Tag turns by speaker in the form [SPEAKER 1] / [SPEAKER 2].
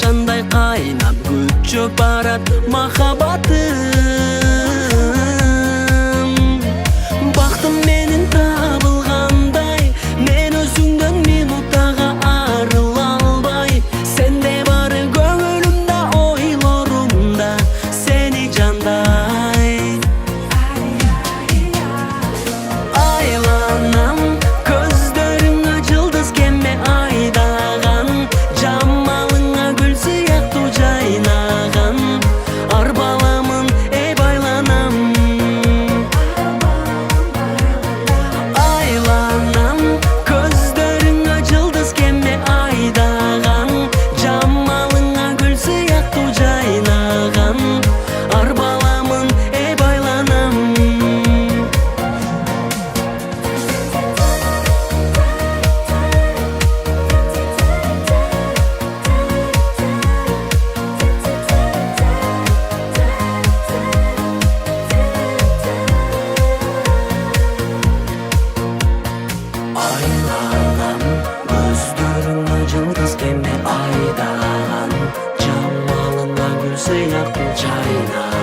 [SPEAKER 1] ашқандай қайнап көчөп барат махаббатым. Бактым менин табылгандай, мен өзүңдөн минуттага арыла албай. Сенде бары көңүлүмдө, ойлорумда сени жандай. Айланам, көздөрүңө жылдыз кеме айдаган, жамалыңа гүл сыяктуу жайнаган. Арбаламын, эй байланам. Айланам, көздөрүңө жылдыз кеме айдаган, жамалыңа гүл сыяктуу жайнаган. Арбаламын, эй байланам. Айланам, көздөрүңө жылдыз кеме айдаган, жамалыңа гүл сыяктуу жайнаган.